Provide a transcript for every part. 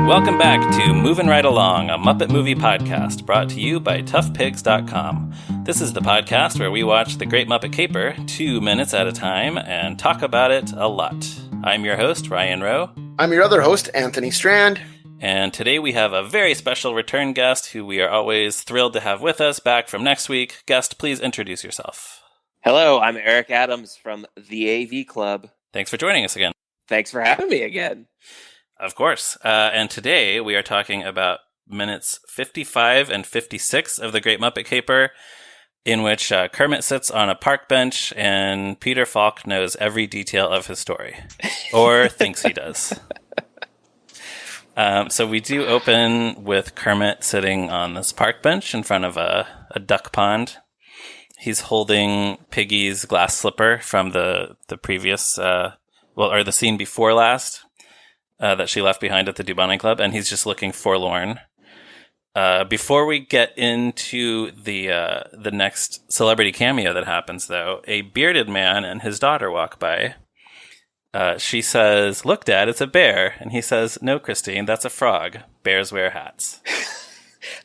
Welcome back to Movin' Right Along, a Muppet movie podcast brought to you by toughpigs.com. This is the podcast where we watch The Great Muppet Caper 2 minutes at a time and talk about it a lot. I'm your host, Ryan Rowe. I'm your other host, Anthony Strand. And today we have a very special return guest who we are always thrilled to have with us back from next week. Guest, please introduce yourself. Hello, I'm Eric Adams from the AV Club. Thanks for joining us again. Thanks for having me again. Of course. And today we are talking about minutes 55 and 56 of The Great Muppet Caper, in which Kermit sits on a park bench and Peter Falk knows every detail of his story. Or thinks he does. So we do open with Kermit sitting on this park bench in front of a duck pond. He's holding Piggy's glass slipper from the previous, or the scene before last. That she left behind at the Dubonnet Club, and he's just looking forlorn. Before we get into the next celebrity cameo that happens, though, a bearded man and his daughter walk by. She says, "Look, Dad, it's a bear." And he says, "No, Christine, that's a frog. Bears wear hats."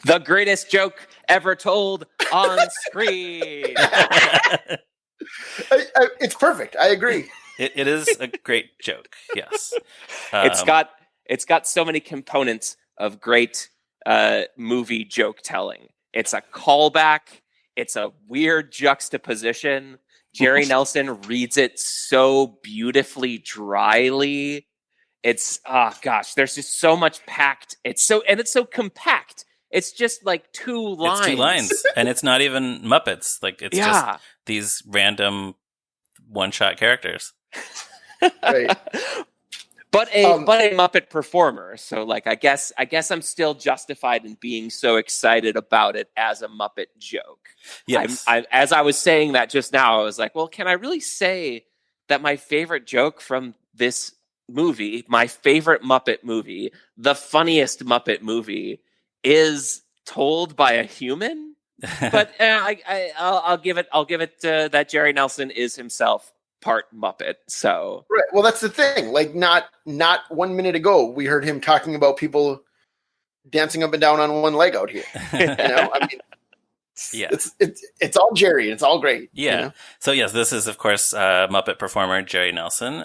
The greatest joke ever told on screen. It's perfect. I agree. It is a great joke, yes. It's got so many components of great movie joke telling. It's a callback. It's a weird juxtaposition. Jerry Nelson reads it so beautifully dryly. It's there's just so much packed. It's so compact. It's just like two lines. It's 2 lines, and it's not even Muppets. Like it's just these random one-shot characters. Right. But a Muppet performer. So like I guess I'm still justified in being so excited about it as a Muppet joke. Yes. As I was saying that just now, I was like, well, can I really say that my favorite joke from this movie, my favorite Muppet movie, the funniest Muppet movie, is told by a human? But I'll give it that Jerry Nelson is himself part Muppet. So right. Well, that's the thing. Like not 1 minute ago, we heard him talking about people dancing up and down on one leg out here. You know, I mean, yeah, it's all Jerry. It's all great. Yeah. You know? So yes, this is of course Muppet performer Jerry Nelson.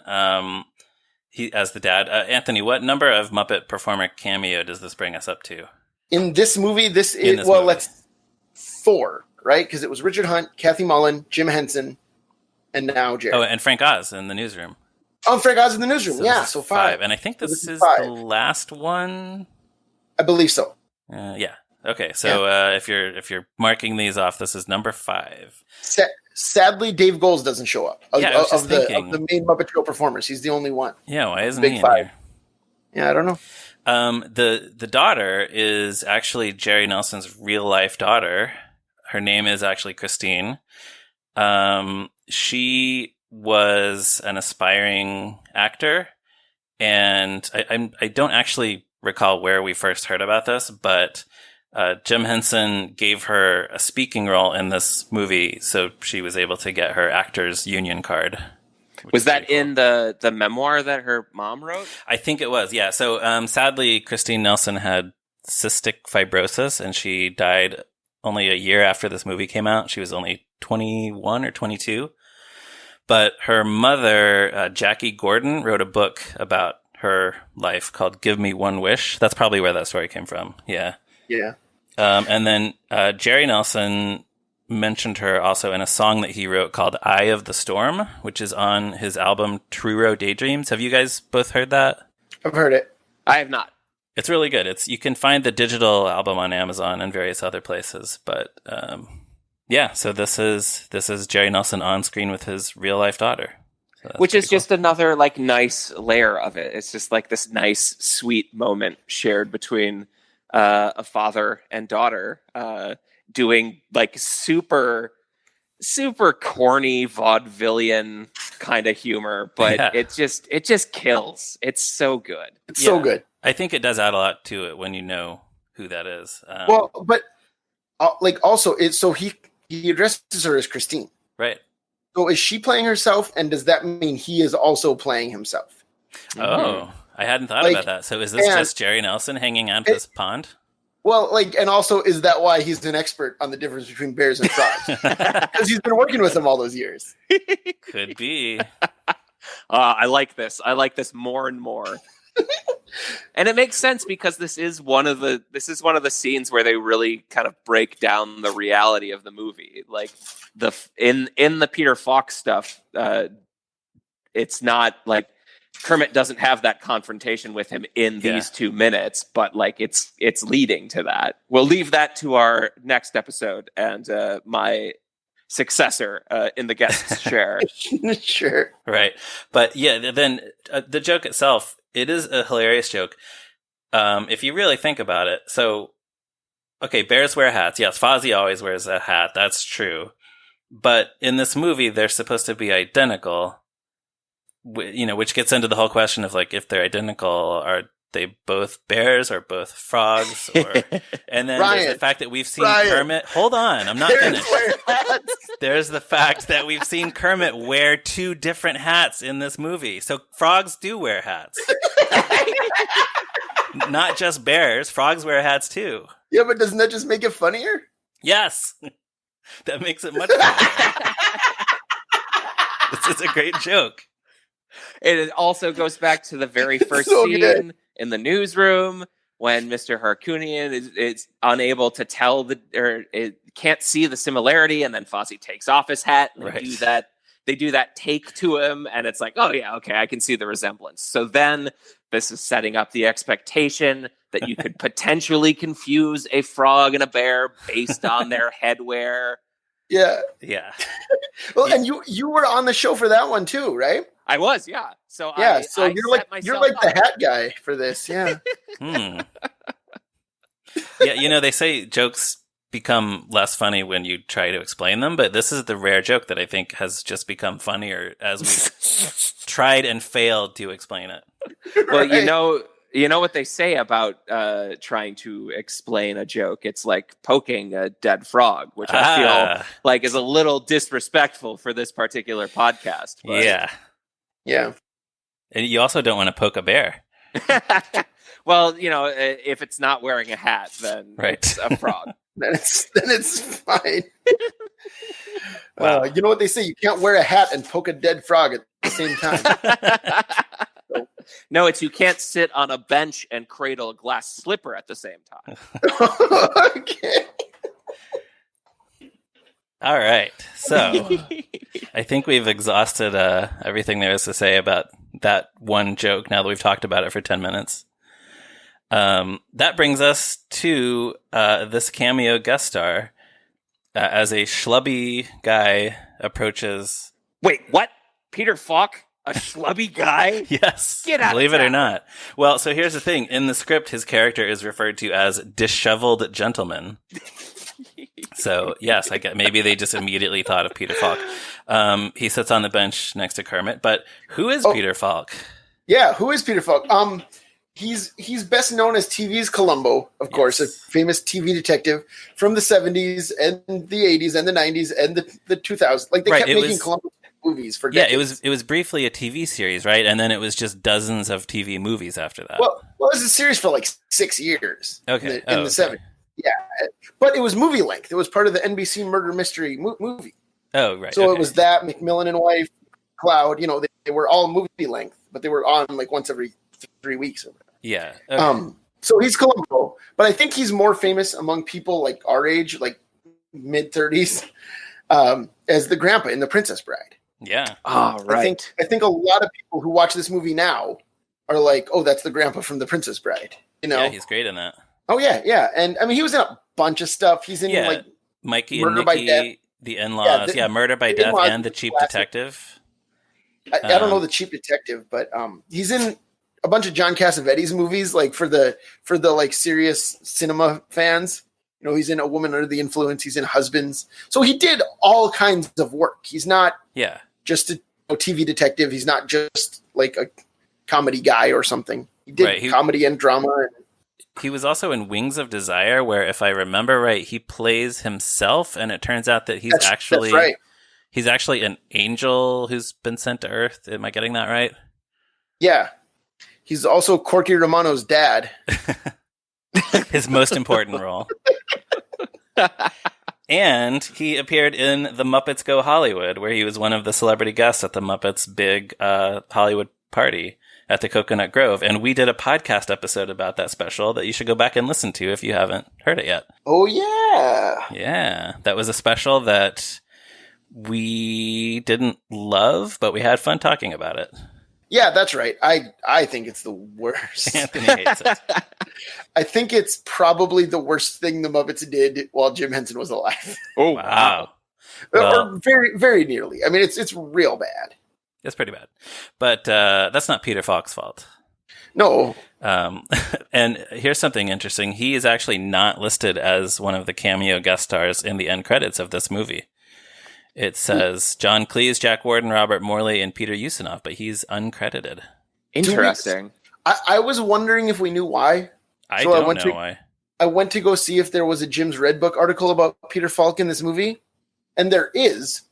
He as the dad. Anthony, what number of Muppet performer cameo does this bring us up to? In this movie, let's 4, right? Because it was Richard Hunt, Kathy Mullen, Jim Henson, and now Jerry. Oh, and Frank Oz in the newsroom. Oh, Frank Oz in the newsroom. So 5. And I think this is 5. the last one. I believe so. Yeah. Okay. So if you're marking these off, this is number 5. Sadly, Dave Goelz doesn't show up. Of the main Muppet Show performers, he's the only one. Yeah. Why isn't Big he in 5. here? Yeah, I don't know. The daughter is actually Jerry Nelson's real life daughter. Her name is actually Christine. She was an aspiring actor, and I don't actually recall where we first heard about this, but Jim Henson gave her a speaking role in this movie, so she was able to get her actor's union card. Was that cool. In the memoir that her mom wrote? I think it was, yeah. So sadly, Christine Nelson had cystic fibrosis, and she died only a year after this movie came out. She was only 21 or 22. But her mother, Jackie Gordon, wrote a book about her life called Give Me One Wish. That's probably where that story came from. Yeah. Yeah. And then Jerry Nelson mentioned her also in a song that he wrote called Eye of the Storm, which is on his album Truro Daydreams. Have you guys both heard that? I've heard it. I have not. It's really good. You can find the digital album on Amazon and various other places. But yeah, so this is Jerry Nelson on screen with his real life daughter. So which is just another like nice layer of it. It's just like this nice, sweet moment shared between a father and daughter doing like super corny vaudevillian kind of humor, but it just kills. It's so good. It's so good. I think it does add a lot to it when you know who that is. Well, but like also he addresses her as Christine, right? So is she playing herself, and does that mean he is also playing himself? Oh, I hadn't thought Like, about that. So is this just Jerry Nelson hanging out this pond? Well, like, and also, is that why he's an expert on the difference between bears and frogs? Because he's been working with them all those years. Could be. I like this. I like this more and more. And it makes sense because this is one of the scenes where they really kind of break down the reality of the movie. Like in the Peter Falk stuff, it's not like Kermit doesn't have that confrontation with him in these 2 minutes, but like it's leading to that. We'll leave that to our next episode and my successor in the guest's chair. Sure. Right. But yeah, then the joke itself, it is a hilarious joke. If you really think about it. So, okay, bears wear hats. Yes, Fozzie always wears a hat. That's true. But in this movie, they're supposed to be identical. Which gets into the whole question of like, if they're identical, are they both bears or both frogs? And then there's the fact that we've seen Kermit. Hold on, I'm not finished. There's the fact that we've seen Kermit wear 2 different hats in this movie. So frogs do wear hats. Not just bears, frogs wear hats too. Yeah, but doesn't that just make it funnier? Yes. That makes it much funnier. This is a great joke. It also goes back to the very first scene in the newsroom when Mr. Harkoonian is unable to tell can't see the similarity, and then Fozzie takes off his hat and they do that take to him, and it's like, oh yeah, okay, I can see the resemblance. So then this is setting up the expectation that you could potentially confuse a frog and a bear based on their headwear. Yeah. Yeah. Well, and you were on the show for that one too, right? I was, yeah. So so you're like the hat guy for this, yeah. Yeah, they say jokes become less funny when you try to explain them, but this is the rare joke that I think has just become funnier as we've tried and failed to explain it. Well, you know what they say about trying to explain a joke? It's like poking a dead frog, which I feel like is a little disrespectful for this particular podcast. But... Yeah. And you also don't want to poke a bear. Well, if it's not wearing a hat, then it's a frog. then it's fine. Wow. You know what they say? You can't wear a hat and poke a dead frog at the same time. No, it's you can't sit on a bench and cradle a glass slipper at the same time. Okay. All right. So I think we've exhausted everything there is to say about that one joke now that we've talked about it for 10 minutes. That brings us to this cameo guest star as a schlubby guy approaches... Wait, what? Peter Falk? A schlubby guy? Yes. Get out believe of it or town. not. Well, so here's the thing. In the script, his character is referred to as disheveled gentleman. So, yes, I get maybe they just immediately thought of Peter Falk. He sits on the bench next to Kermit, but who is Peter Falk? Yeah, who is Peter Falk? He's best known as TV's Columbo, of course, a famous TV detective from the 70s and the 80s and the 90s and the 2000s. Like they kept making Columbo movies for decades. It was briefly a TV series, right? And then it was just dozens of TV movies after that. Well, it was a series for like 6 years. Okay. In the 70s. Yeah, but it was movie length. It was part of the NBC murder mystery movie. Oh, right. So it was that McMillan and Wife, Cloud. They were all movie length, but they were on like once every 3 weeks. Or whatever. Yeah. Okay. So he's Columbo, but I think he's more famous among people like our age, like mid 30s, as the grandpa in The Princess Bride. Yeah. Oh, right. I think a lot of people who watch this movie now are like, oh, that's the grandpa from The Princess Bride. Yeah, he's great in that. Oh, yeah. And I mean, he was in a bunch of stuff. He's in like Mikey Murder and by Nikki, Death. The In-Laws. Murder by Death and The Cheap Detective. I don't know The Cheap Detective, but he's in a bunch of John Cassavetes movies, like for the like serious cinema fans. He's in A Woman Under the Influence. He's in Husbands. So he did all kinds of work. He's not just a TV detective. He's not just like a comedy guy or something. He did comedy and drama. He was also in Wings of Desire, where, if I remember right, he plays himself, and it turns out that he's actually an angel who's been sent to Earth. Am I getting that right? Yeah. He's also Corky Romano's dad. His most important role. And he appeared in The Muppets Go Hollywood, where he was one of the celebrity guests at the Muppets' big Hollywood party at the Coconut Grove. And we did a podcast episode about that special that you should go back and listen to if you haven't heard it yet. Oh, yeah. Yeah, that was a special that we didn't love, but we had fun talking about it. Yeah, that's right. I think it's the worst. Anthony hates it. I think it's probably the worst thing the Muppets did while Jim Henson was alive. Oh, Wow. Or Well, very, very nearly. I mean, it's real bad. it's pretty bad. But that's not Peter Falk's fault. No. And here's something interesting. He is actually not listed as one of the cameo guest stars in the end credits of this movie. It says John Cleese, Jack Warden, Robert Morley, and Peter Ustinov, but he's uncredited. interesting. I was wondering if we knew why. I So I don't went know to- why. I went to go see if there was a Jim's Red Book article about Peter Falk in this movie, and there is.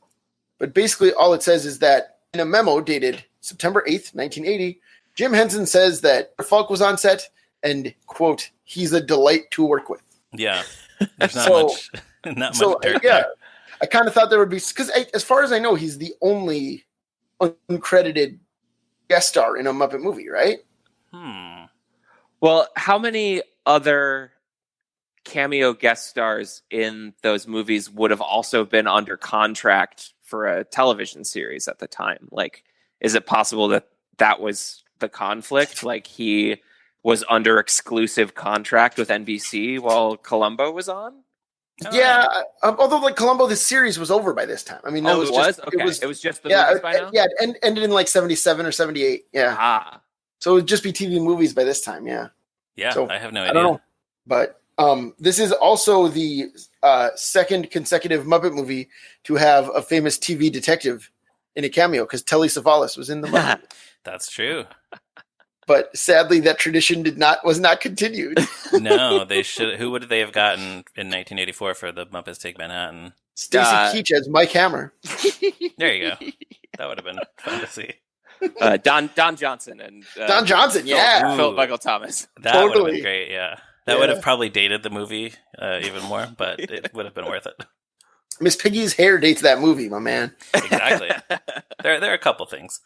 But basically all it says is that in a memo dated September 8th, 1980, Jim Henson says that Falk was on set and, quote, he's a delight to work with. Yeah. There's not So- much, not So, much dirt yeah, there. I kind of thought there would be, because as far as I know, he's the only uncredited guest star in a Muppet movie, right? Well, how many other cameo guest stars in those movies would have also been under contract for a television series at the time? Like, is it possible that that was the conflict? Like, he was under exclusive contract with NBC while Columbo was on? Yeah, although like Columbo, the series was over by this time. I mean, that Oh, was it was? just, Okay. It was just the yeah, movies by now? yeah, and ended in like 77 or 78. Yeah, Ah. so it would just be TV movies by this time. Yeah, Yeah, So, I have no I idea. don't know, but this is also the second consecutive Muppet movie to have a famous TV detective in a cameo because Telly Savalas was in the Muppet. That's true. But sadly, that tradition was not continued. No, they should. Who would they have gotten in 1984 for the Muppets Take Manhattan? Stacey Keach as Mike Hammer. There you go. That would have been fun to see. Don Johnson and Don Johnson, yeah. Philip Michael Thomas. That would have Totally. been great. Yeah, that Yeah. would have probably dated the movie even more, but it would have been worth it. Miss Piggy's hair dates that movie, my man. Exactly. There are a couple things.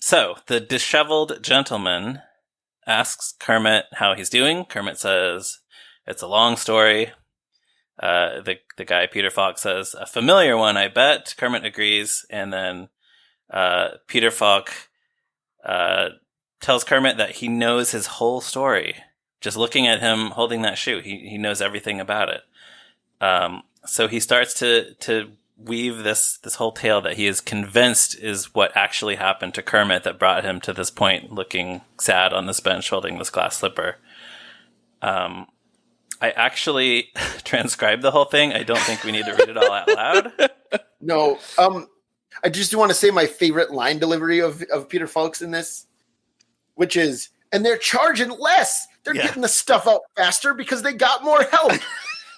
So the disheveled gentleman asks Kermit how he's doing. Kermit says it's a long story. The guy Peter Falk says a familiar one, I bet. Kermit agrees, and then Peter Falk tells Kermit that he knows his whole story. Just looking at him holding that shoe, he knows everything about it. So he starts to weave this whole tale that he is convinced is what actually happened to Kermit that brought him to this point, looking sad on this bench holding this glass slipper. I actually transcribed the whole thing. I don't think we need to read it all out loud. No, I just want to say my favorite line delivery of Peter Falk's in this, which is, and they're charging less. They're getting the stuff out faster because they got more help.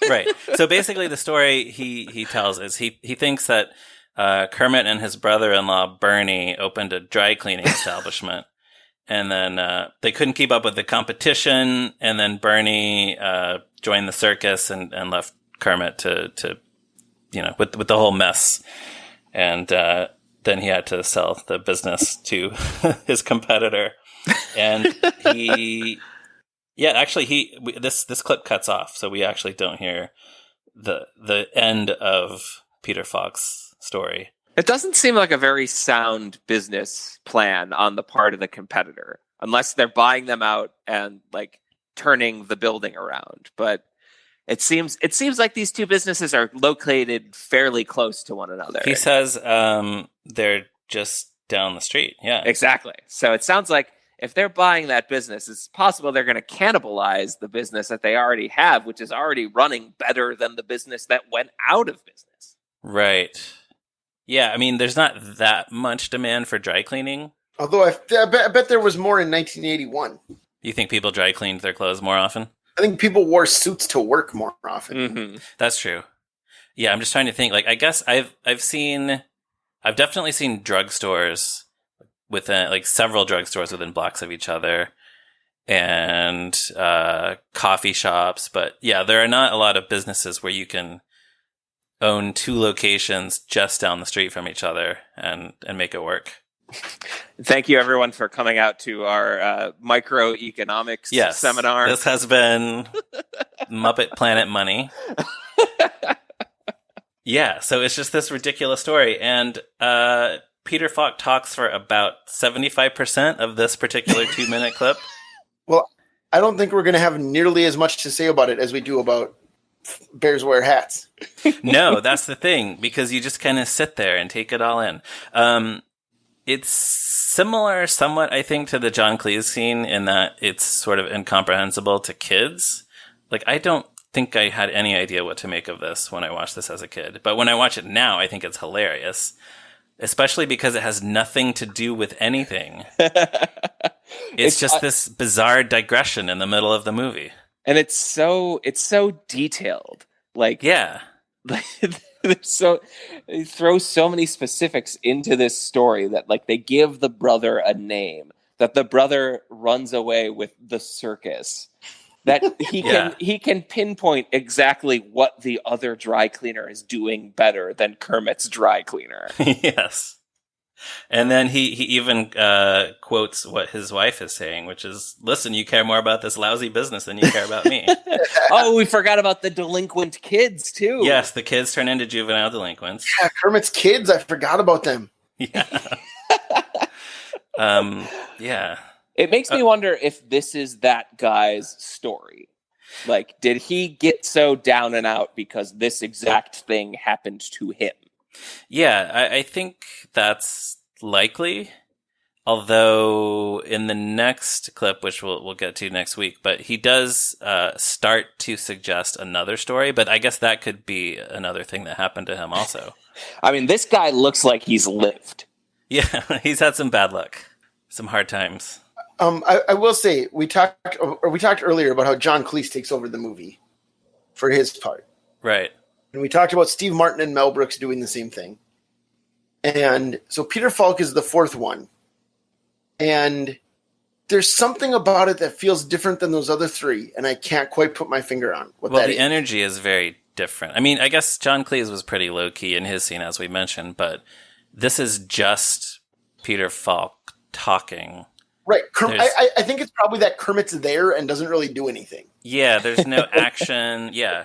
Right. So basically the story he tells is he thinks that Kermit and his brother-in-law Bernie opened a dry cleaning establishment, and then they couldn't keep up with the competition, and then Bernie joined the circus and left Kermit to with the whole mess, and then he had to sell the business to his competitor, and this clip cuts off, so we actually don't hear the end of Peter Falk's story. It doesn't seem like a very sound business plan on the part of the competitor, unless they're buying them out and like turning the building around. But it seems like these two businesses are located fairly close to one another. He says they're just down the street. Yeah, Exactly. So it sounds like if they're buying that business, it's possible they're going to cannibalize the business that they already have, which is already running better than the business that went out of business. Right. Yeah, I mean, there's not that much demand for dry cleaning. Although I bet there was more in 1981. You think people dry cleaned their clothes more often? I think people wore suits to work more often. Mm-hmm. That's true. Yeah, I'm just trying to think. Like, I guess I've definitely seen drugstores within like several drugstores within blocks of each other, and coffee shops. But yeah, there are not a lot of businesses where you can own two locations just down the street from each other and make it work. Thank you, everyone, for coming out to our microeconomics seminar. This has been Muppet Planet Money. Yeah, so it's just this ridiculous story. And Peter Falk talks for about 75% of this particular 2-minute clip. Well, I don't think we're going to have nearly as much to say about it as we do about Bears Wear Hats. No, that's the thing, because you just kind of sit there and take it all in. It's similar somewhat, I think, to the John Cleese scene in that it's sort of incomprehensible to kids. Like, I don't think I had any idea what to make of this when I watched this as a kid. But when I watch it now, I think it's hilarious, especially because it has nothing to do with anything. It's just this bizarre digression in the middle of the movie. And it's so detailed. Like, yeah. So they throw so many specifics into this story that, like, they give the brother a name, that the brother runs away with the circus, that he can pinpoint exactly what the other dry cleaner is doing better than Kermit's dry cleaner. Yes. And then he even quotes what his wife is saying, which is, listen, you care more about this lousy business than you care about me. Oh, we forgot about the delinquent kids, too. Yes, the kids turn into juvenile delinquents. Yeah, Kermit's kids, I forgot about them. Yeah. Yeah. It makes me wonder if this is that guy's story. Like, did he get so down and out because this exact thing happened to him? Yeah, I think that's likely. Although in the next clip, which we'll get to next week, but he does start to suggest another story. But I guess that could be another thing that happened to him also. I mean, this guy looks like he's lived. Yeah, he's had some bad luck, some hard times. I will say we talked earlier about how John Cleese takes over the movie for his part, right? And we talked about Steve Martin and Mel Brooks doing the same thing. And so Peter Falk is the fourth one. And there's something about it that feels different than those other three, and I can't quite put my finger on what that is. Well, the energy is very different. I mean, I guess John Cleese was pretty low-key in his scene, as we mentioned, but this is just Peter Falk talking. Right. I think it's probably that Kermit's there and doesn't really do anything. Yeah, there's no action. Yeah.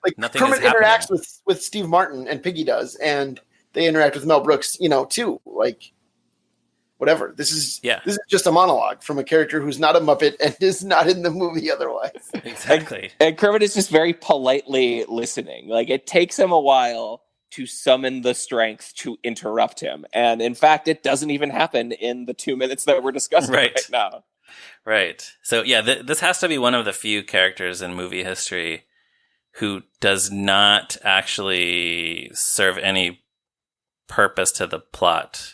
Like, nothing Kermit is happening. interacts with Steve Martin, and Piggy does, and they interact with Mel Brooks, too. Like, whatever. This is just a monologue from a character who's not a Muppet and is not in the movie otherwise. Exactly. And Kermit is just very politely listening. Like, it takes him a while to summon the strength to interrupt him. And in fact, it doesn't even happen in the 2 minutes that we're discussing right now. Right. So yeah, this has to be one of the few characters in movie history who does not actually serve any purpose to the plot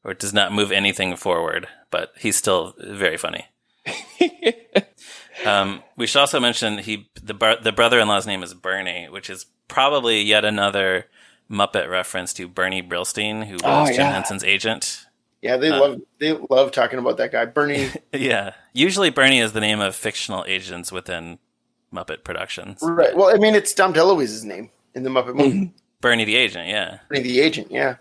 or does not move anything forward, but he's still very funny. We should also mention the brother-in-law's name is Bernie, which is probably yet another Muppet reference to Bernie Brillstein, who was Jim Henson's agent. Yeah, they love talking about that guy, Bernie. Yeah, usually Bernie is the name of fictional agents within Muppet Productions. Right. Well, I mean, it's Dom DeLuise's name in the Muppet movie. Bernie the agent. Yeah. Bernie the agent. Yeah.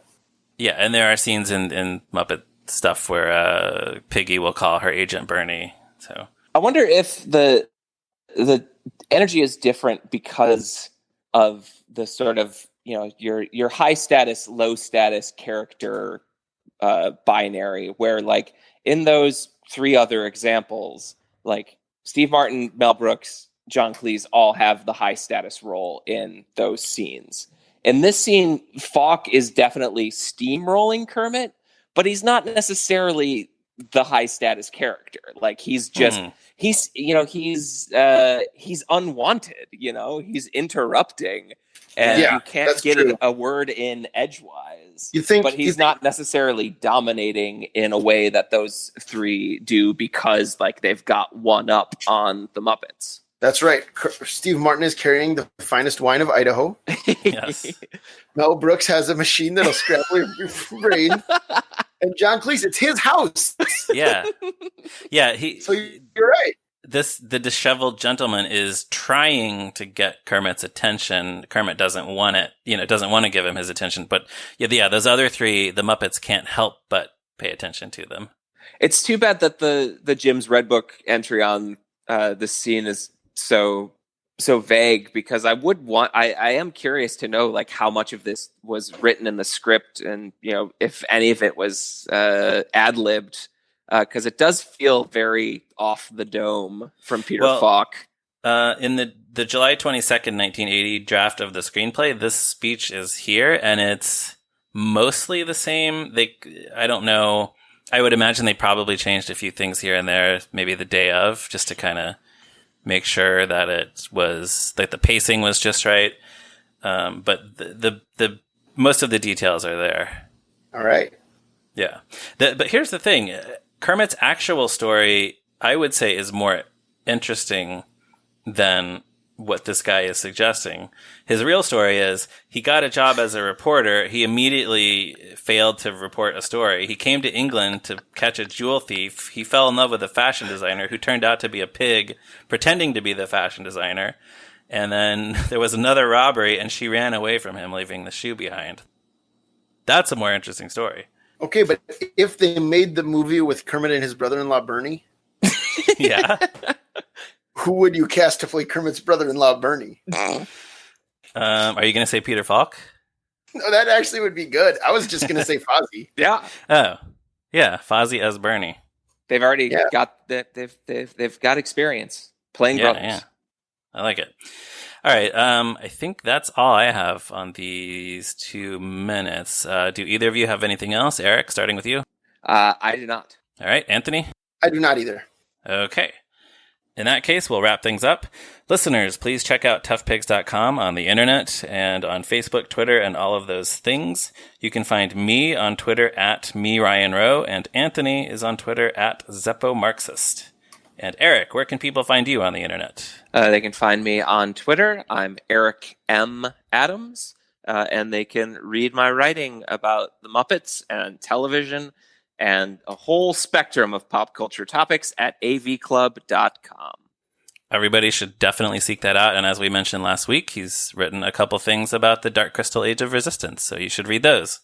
Yeah, and there are scenes in Muppet stuff where Piggy will call her agent Bernie. So I wonder if the energy is different because of the sort of, your high status, low status character binary, where, like, in those three other examples, like Steve Martin, Mel Brooks, John Cleese all have the high status role in those scenes. In this scene, Falk is definitely steamrolling Kermit, but he's not necessarily the high status character. Like, he's just he's unwanted. He's interrupting, and you can't get a word in edgewise. But he's not necessarily dominating in a way that those three do because, like, they've got one up on the Muppets. That's right. Steve Martin is carrying the finest wine of Idaho. Yes. Mel Brooks has a machine that'll scramble your brain. And John Cleese, it's his house. Yeah. Yeah. So you're right. The disheveled gentleman is trying to get Kermit's attention. Kermit doesn't want it, doesn't want to give him his attention. But yeah, those other three, the Muppets can't help but pay attention to them. It's too bad that the Jim's Red Book entry on this scene is so vague, because I am curious to know like how much of this was written in the script, and if any of it was ad-libbed, because it does feel very off the dome from Peter Falk. In the July 22nd, 1980 draft of the screenplay, this speech is here, and it's mostly the same. I don't know. I would imagine they probably changed a few things here and there, maybe the day of, just to kind of make sure that it was that the pacing was just right. But the most of the details are there. All right. Yeah. But here's the thing. Kermit's actual story, I would say, is more interesting than what this guy is suggesting. His real story is he got a job as a reporter. He immediately failed to report a story. He came to England to catch a jewel thief. He fell in love with a fashion designer who turned out to be a pig pretending to be the fashion designer. And then there was another robbery and she ran away from him, leaving the shoe behind. That's a more interesting story. Okay, but if they made the movie with Kermit and his brother-in-law Bernie, yeah, who would you cast to play Kermit's brother-in-law Bernie? Are you going to say Peter Falk? No, that actually would be good. I was just going to say Fozzie. Yeah. Oh, yeah, Fozzie as Bernie. They've already got that. They've got experience playing brothers. Yeah. I like it. All right. I think that's all I have on these 2 minutes. Do either of you have anything else? Eric, starting with you. I do not. All right. Anthony? I do not either. Okay. In that case, we'll wrap things up. Listeners, please check out toughpigs.com on the internet and on Facebook, Twitter, and all of those things. You can find me on Twitter at @MeRyanRowe, and Anthony is on Twitter at ZeppoMarxist. And Eric, where can people find you on the internet? They can find me on Twitter. I'm Eric M. Adams, and they can read my writing about the Muppets and television and a whole spectrum of pop culture topics at avclub.com. Everybody should definitely seek that out. And as we mentioned last week, he's written a couple things about the Dark Crystal Age of Resistance, so you should read those.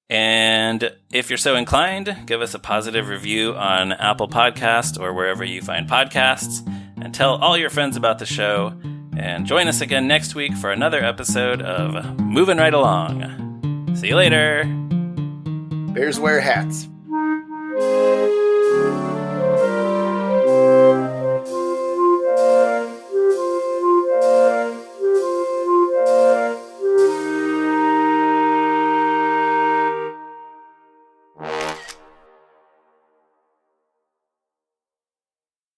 And if you're so inclined, give us a positive review on Apple Podcasts or wherever you find podcasts, and tell all your friends about the show. And join us again next week for another episode of Movin' Right Along. See you later. Bears wear hats.